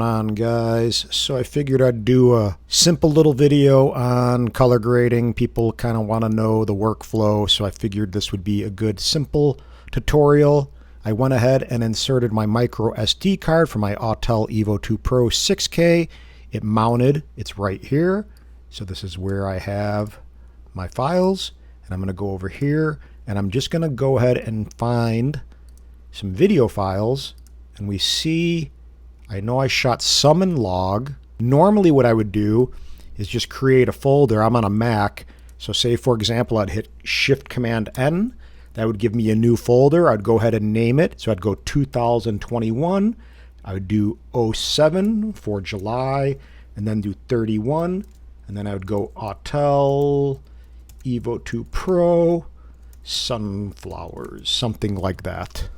On guys, so I figured I'd do a simple little video on color grading. People kind of want to know the workflow, so I figured this would be a good simple tutorial. I went ahead and inserted my micro SD card for my Autel Evo 2 Pro 6K. It mounted, it's right here. So this is where I have my files, and I'm going to go over here and I'm just going to go ahead and find some video files, and we see I know I shot some in log. Normally what I would do is just create a folder. I'm on a Mac, so say for example I'd hit Shift Command N. That would give me a new folder. I'd go ahead and name it. So I'd go 2021. I would do 07 for July, and then do 31, and then I would go Autel Evo 2 Pro Sunflowers, something like that.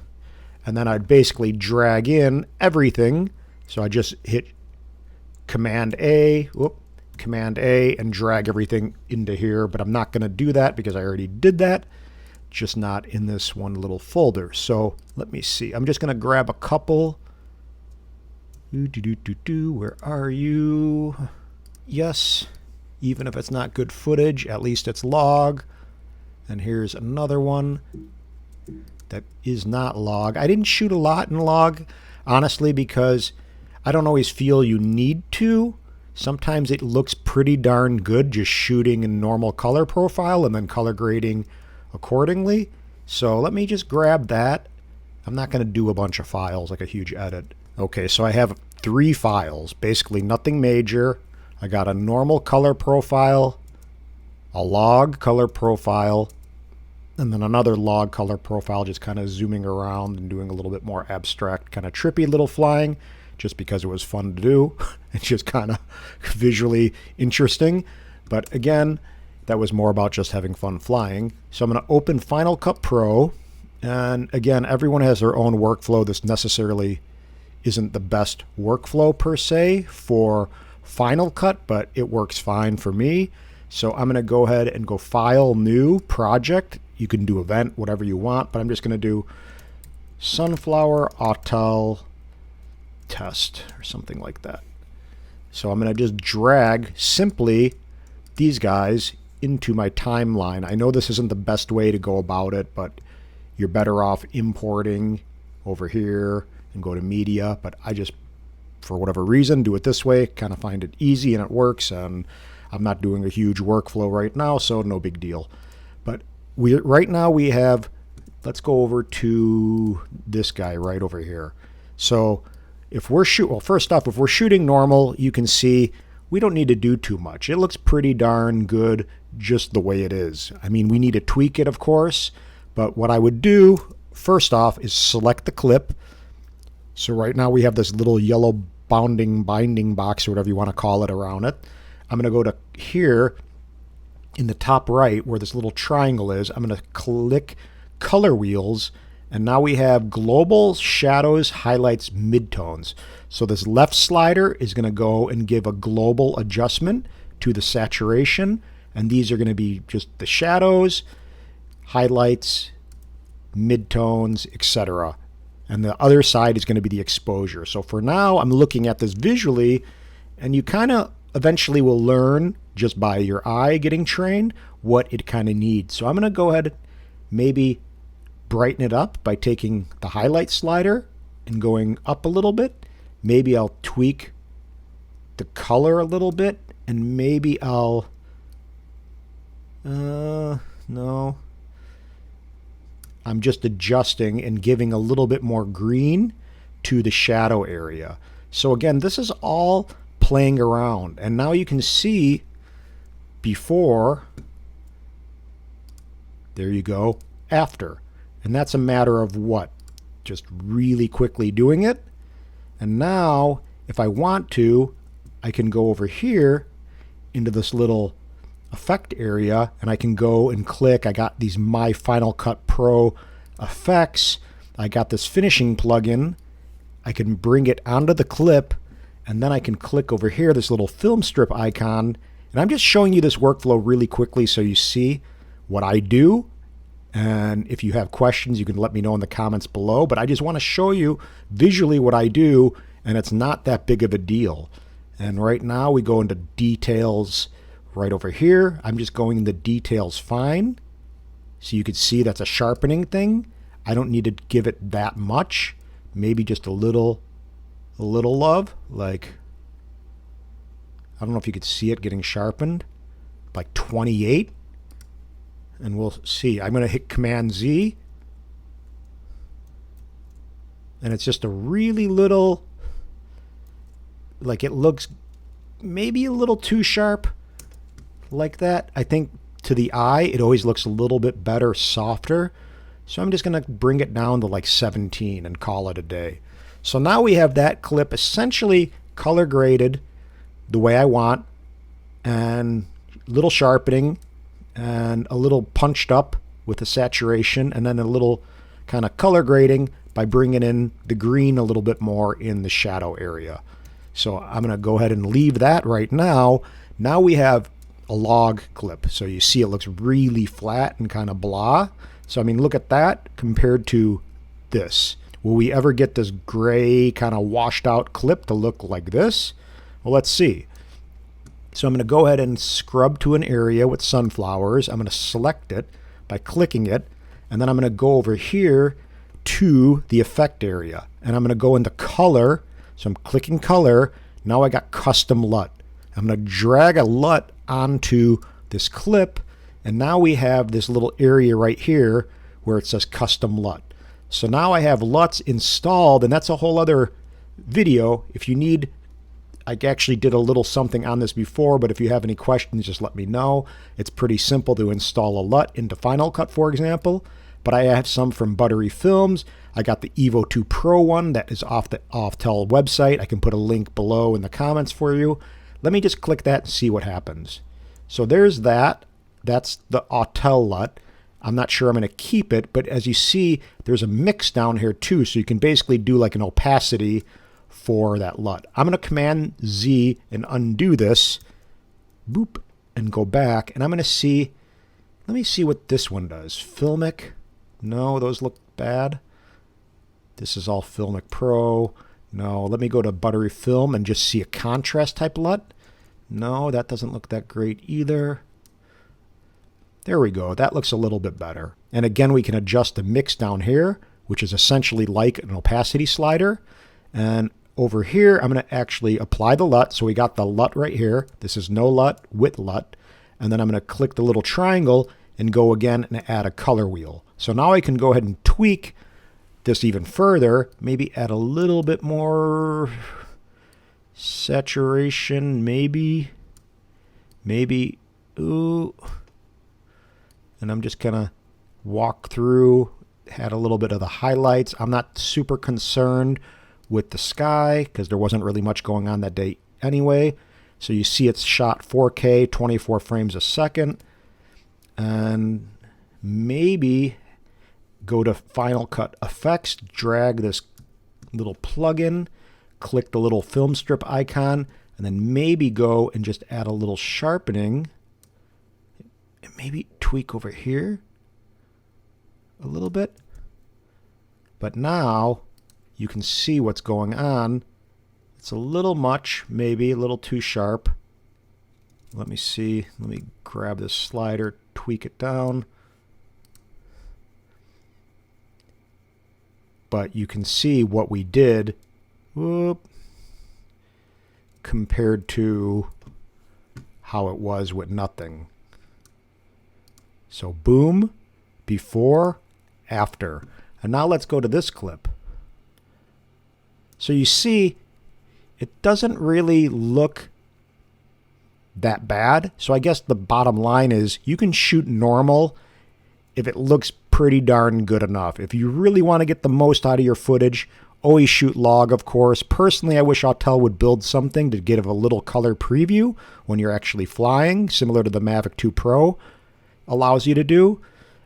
And then I'd basically drag in everything. So I just hit Command A, and drag everything into here, but I'm not going to do that because I already did that, just not in this one little folder. So let me see. I'm just going to grab a couple. Where are you? Yes, even if it's not good footage, at least it's log. And here's another one that is not log. I didn't shoot a lot in log, honestly, because I don't always feel you need to. Sometimes it looks pretty darn good just shooting in normal color profile and then color grading accordingly. So let me just grab that. I'm not going to do a bunch of files like a huge edit. Okay, so I have 3 files, basically nothing major. I got a normal color profile, a log color profile, and then another log color profile, just kind of zooming around and doing a little bit more abstract, kind of trippy little flying, just because it was fun to do. It's just kind of visually interesting. But again, that was more about just having fun flying. So I'm going to open Final Cut Pro. And again, everyone has their own workflow. This necessarily isn't the best workflow per se for Final Cut, but it works fine for me. So I'm going to go ahead and go File, New, Project. You can do Event, whatever you want, but I'm just going to do Sunflower Autel Test or something like that. So I'm going to just drag simply these guys into my timeline. I know this isn't the best way to go about it, but you're better off importing over here and go to Media. But I just, for whatever reason, do it this way. Kind of find it easy and it works, and I'm not doing a huge workflow right now, so no big deal. But right now we have, let's go over to this guy right over here. So if we're first off, if we're shooting normal, you can see we don't need to do too much. It looks pretty darn good just the way it is. I mean, we need to tweak it, of course, but what I would do first off is select the clip. So right now we have this little yellow binding box or whatever you want to call it around it. I'm going to go to here in the top right where this little triangle is. I'm going to click color wheels, and now we have global shadows, highlights, midtones. So this left slider is going to go and give a global adjustment to the saturation, and these are going to be just the shadows, highlights, midtones, etc. And the other side is going to be the exposure. So for now, I'm looking at this visually, and you kind of eventually will learn just by your eye getting trained what it kind of needs. So I'm going to go ahead, maybe brighten it up by taking the highlight slider and going up a little bit. Maybe I'll tweak the color a little bit, and maybe I'll no, I'm just adjusting and giving a little bit more green to the shadow area. So again, this is all playing around, and now you can see before, there you go, after. And that's a matter of what? Just really quickly doing it. And now, if I want to, I can go over here into this little effect area, and I can go and click. I got these My Final Cut Pro effects. I got this finishing plugin. I can bring it onto the clip, and then I can click over here, this little film strip icon. And I'm just showing you this workflow really quickly so you see what I do. And if you have questions, you can let me know in the comments below. But I just want to show you visually what I do, and it's not that big of a deal. And right now we go into details right over here. I'm just going into details fine. So you can see that's a sharpening thing. I don't need to give it that much. Maybe just a little love. Like, I don't know if you could see it getting sharpened. Like 28. And we'll see. I'm going to hit Command Z. And it's just a really little, like it looks maybe a little too sharp like that. I think to the eye, it always looks a little bit better, softer. So I'm just going to bring it down to like 17 and call it a day. So now we have that clip essentially color graded the way I want, and a little sharpening and a little punched up with the saturation, and then a little kind of color grading by bringing in the green a little bit more in the shadow area. So I'm going to go ahead and leave that right now. Now we have a log clip. So you see it looks really flat and kind of blah. So I mean, look at that compared to this. Will we ever get this gray kind of washed out clip to look like this? Well, let's see. So I'm going to go ahead and scrub to an area with sunflowers. I'm going to select it by clicking it, and then I'm going to go over here to the effect area, and I'm going to go into color. So I'm clicking color. Now I got custom LUT. I'm going to drag a LUT onto this clip, and now we have this little area right here where it says custom LUT. So now I have LUTs installed, and that's a whole other video. If you need, I actually did a little something on this before, but if you have any questions, just let me know. It's pretty simple to install a LUT into Final Cut, for example. But I have some from Buttery Films. I got the Evo 2 Pro one that is off the Autel website. I can put a link below in the comments for you. Let me just click that and see what happens. So there's that. That's the Autel LUT. I'm not sure I'm going to keep it, but as you see, there's a mix down here too. So you can basically do like an opacity for that LUT. I'm going to Command Z and undo this. Boop. And go back. And I'm going to see, let me see what this one does. Filmic. No, those look bad. This is all Filmic Pro. No, let me go to Buttery Film and just see a contrast type LUT. No, that doesn't look that great either. There we go. That looks a little bit better. And again, we can adjust the mix down here, which is essentially like an opacity slider. And over here, I'm going to actually apply the LUT. So we got the LUT right here. This is no LUT with LUT. And then I'm going to click the little triangle and go again and add a color wheel. So now I can go ahead and tweak this even further, maybe add a little bit more saturation, maybe, ooh. And I'm just gonna walk through, add a little bit of the highlights. I'm not super concerned with the sky because there wasn't really much going on that day anyway. So you see it's shot 4K, 24 frames a second. And maybe go to Final Cut Effects, drag this little plugin, click the little film strip icon, and then maybe go and just add a little sharpening. And maybe tweak over here a little bit. But now you can see what's going on. It's a little much, maybe a little too sharp. Let me see. Let me grab this slider, tweak it down. But you can see what we did, whoop, compared to how it was with nothing. So boom, before, after. And now let's go to this clip. So you see, it doesn't really look that bad. So I guess the bottom line is you can shoot normal if it looks pretty darn good enough. If you really want to get the most out of your footage, always shoot log, of course. Personally, I wish Autel would build something to give a little color preview when you're actually flying, similar to the Mavic 2 Pro allows you to do.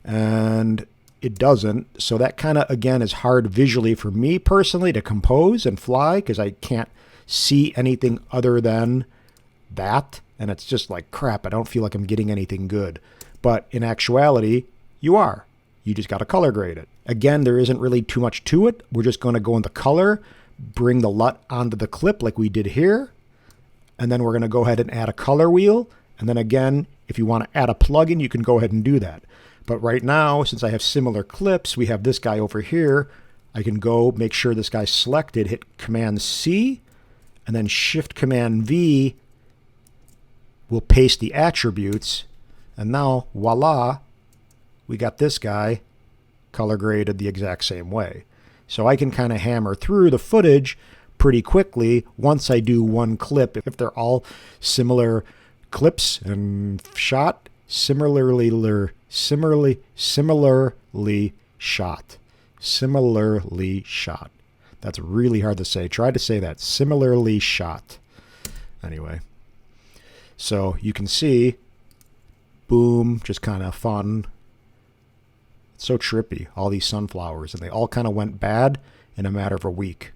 And it doesn't. So that kind of, again, is hard visually for me personally to compose and fly because I can't see anything other than that. And it's just like, crap, I don't feel like I'm getting anything good. But in actuality, you are. You just got to color grade it. Again, there isn't really too much to it. We're just going to go into color, bring the LUT onto the clip like we did here. And then we're going to go ahead and add a color wheel. And then again, if you want to add a plugin, you can go ahead and do that. But right now, since I have similar clips, we have this guy over here. I can go make sure this guy's selected, hit Command C, and then Shift Command V will paste the attributes. And now, voila, we got this guy color graded the exact same way. So I can kind of hammer through the footage pretty quickly once I do one clip. If they're all similar clips and shot, similarly shot. Similarly shot. That's really hard to say. Try to say that. Similarly shot. Anyway. So you can see, boom, just kind of fun. It's so trippy, all these sunflowers, and they all kind of went bad in a matter of a week.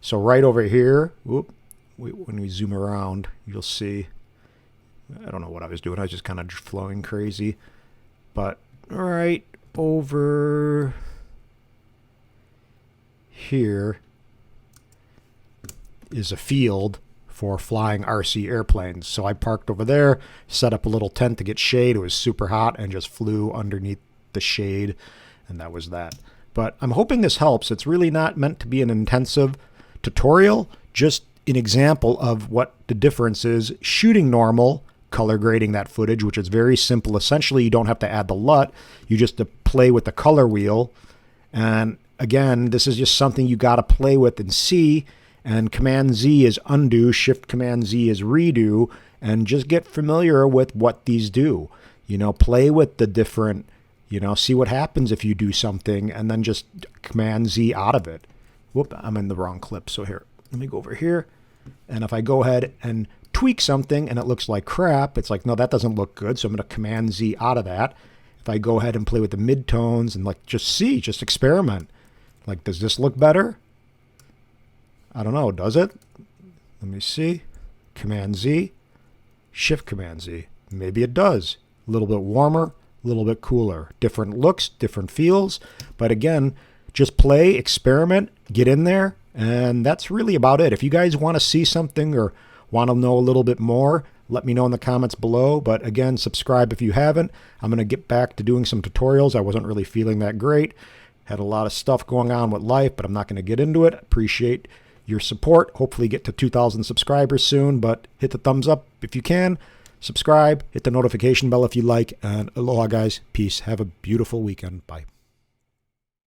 So right over here, when we zoom around, you'll see, I don't know what I was doing. I was just kind of flowing crazy. But right over here is a field for flying RC airplanes. So I parked over there, set up a little tent to get shade. It was super hot and just flew underneath the shade, and that was that. But I'm hoping this helps. It's really not meant to be an intensive tutorial, just an example of what the difference is shooting normal, color grading that footage, which is very simple. Essentially, you don't have to add the LUT. You just have to play with the color wheel. And again, this is just something you got to play with and see. And Command Z is undo, Shift Command Z is redo, and just get familiar with what these do. You know, play with the different, you know, see what happens if you do something, and then just Command Z out of it. Whoop, I'm in the wrong clip. So here, let me go over here. And if I go ahead and tweak something and it looks like crap, it's like, no, that doesn't look good. So I'm going to Command Z out of that. If I go ahead and play with the midtones and like just experiment. Like, does this look better? I don't know, does it? Let me see. Command Z, Shift Command Z. Maybe it does. A little bit warmer, a little bit cooler. Different looks, different feels. But again, just play, experiment, get in there, and that's really about it. If you guys want to see something or want to know a little bit more, let me know in the comments below. But again, subscribe if you haven't. I'm going to get back to doing some tutorials. I wasn't really feeling that great. Had a lot of stuff going on with life, but I'm not going to get into it. Appreciate your support. Hopefully get to 2,000 subscribers soon, but hit the thumbs up if you can. Subscribe, hit the notification bell if you like, and aloha guys. Peace. Have a beautiful weekend. Bye.